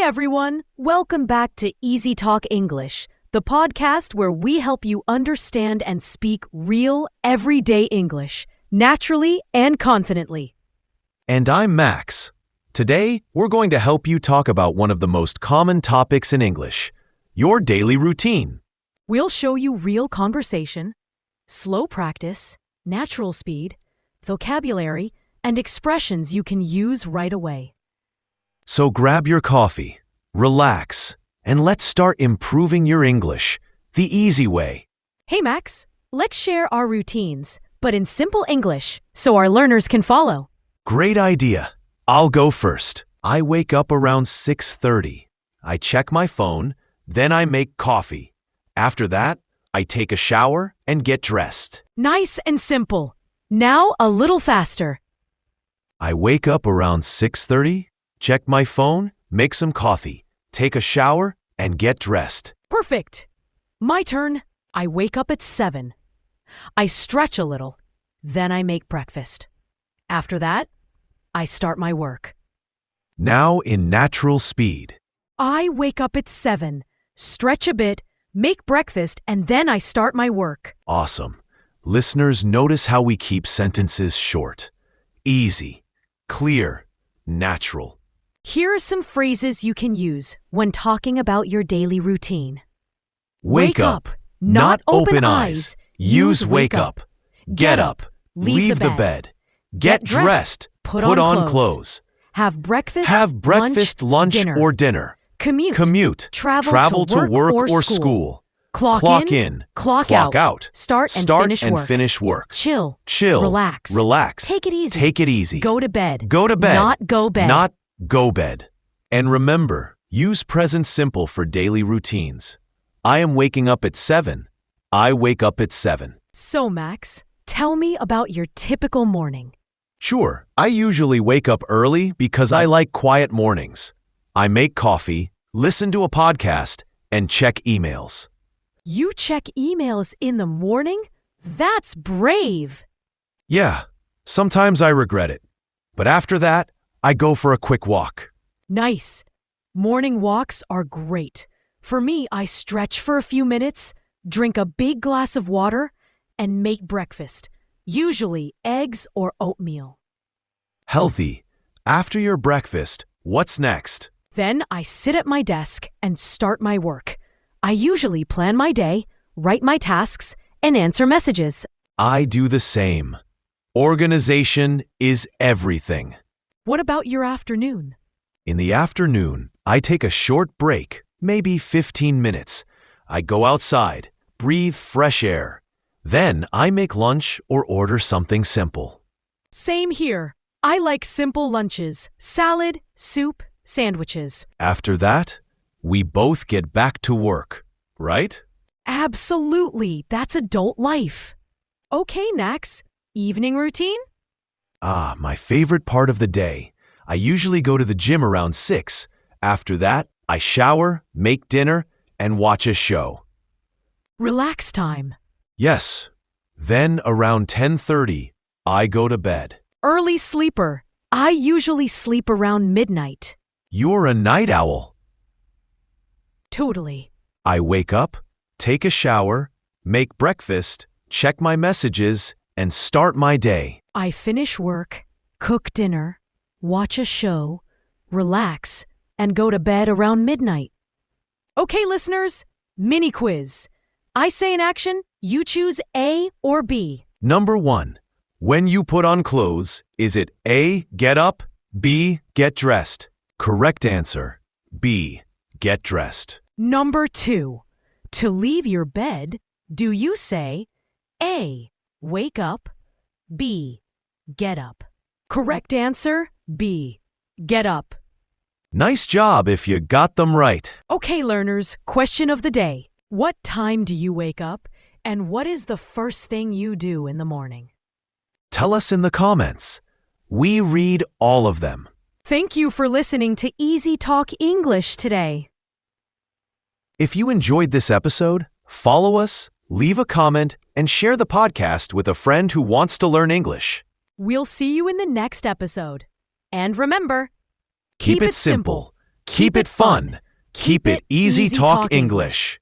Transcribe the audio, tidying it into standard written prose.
everyone. Welcome back to EasyTalk English, the podcast where we help you understand and speak real, everyday English, naturally and confidently. And I'm Max. Today, we're going to help you talk about one of the most common topics in English, your daily routine. We'll show you real conversation, slow practice, natural speed, vocabulary, and expressions you can use right away. So grab your coffee, relax, and let's start improving your English the easy way. Hey Max, let's share our routines, but in simple English, so our learners can follow. Great idea. I'll go first. I wake up around 6:30. I check my phone, then I make coffee. After that, I take a shower and get dressed. Nice and simple. Now a little faster. I wake up around 6:30, check my phone, make some coffee, take a shower, and get dressed. Perfect. My turn. I wake up at 7. I stretch a little, then I make breakfast. After that, I start my work. Now in natural speed. I wake up at 7, stretch a bit, make breakfast, and then I start my work. Awesome. Listeners, notice how we keep sentences short, easy, clear, natural. Here are some phrases you can use when talking about your daily routine. Wake up, not open eyes. Use wake up. Get up, leave the bed. Get dressed, put on clothes. Have breakfast, lunch dinner. or dinner. Commute, travel to work or school. Clock in, clock out. Start and finish work. Chill, relax. Take it easy. Go to bed, not go bed. Not go bed. And remember, use present simple for daily routines. I am waking up at 7. I wake up at 7. So, Max, tell me about your typical morning. Sure, I usually wake up early because I like quiet mornings. I make coffee, listen to a podcast, and check emails. You check emails in the morning? That's brave. Yeah, sometimes I regret it. But after that, I go for a quick walk. Nice. Morning walks are great. For me, I stretch for a few minutes, drink a big glass of water, and make breakfast, usually eggs or oatmeal. Healthy. After your breakfast, what's next? Then I sit at my desk and start my work. I usually plan my day, write my tasks, and answer messages. I do the same. Organization is everything. What about your afternoon? In the afternoon, I take a short break, maybe 15 minutes. I go outside, breathe fresh air. Then I make lunch or order something simple. Same here. I like simple lunches, salad, soup, sandwiches. After that, we both get back to work, right? Absolutely. That's adult life. Okay, Max. Evening routine? My favorite part of the day. I usually go to the gym around 6. After that, I shower, make dinner, and watch a show. Relax time. Yes. Then around 10:30, I go to bed. Early sleeper. I usually sleep around midnight. You're a night owl. Totally. I wake up, take a shower, make breakfast, check my messages, and start my day. I finish work, cook dinner, watch a show, relax, and go to bed around midnight. Okay, listeners, mini quiz. I say an action, you choose A or B. Number 1. When you put on clothes, is it A, get up, B, get dressed? Correct answer, B, get dressed. Number 2. To leave your bed, do you say A, wake up, B, get up? Correct answer, B, get up. Nice job if you got them right. Okay, learners, question of the day. What time do you wake up, and what is the first thing you do in the morning? Tell us in the comments. We read all of them. Thank you for listening to Easy Talk English today. If you enjoyed this episode, follow us, leave a comment, and share the podcast with a friend who wants to learn English. We'll see you in the next episode. And remember, Keep it simple. Keep it fun. Keep it Easy Talk English.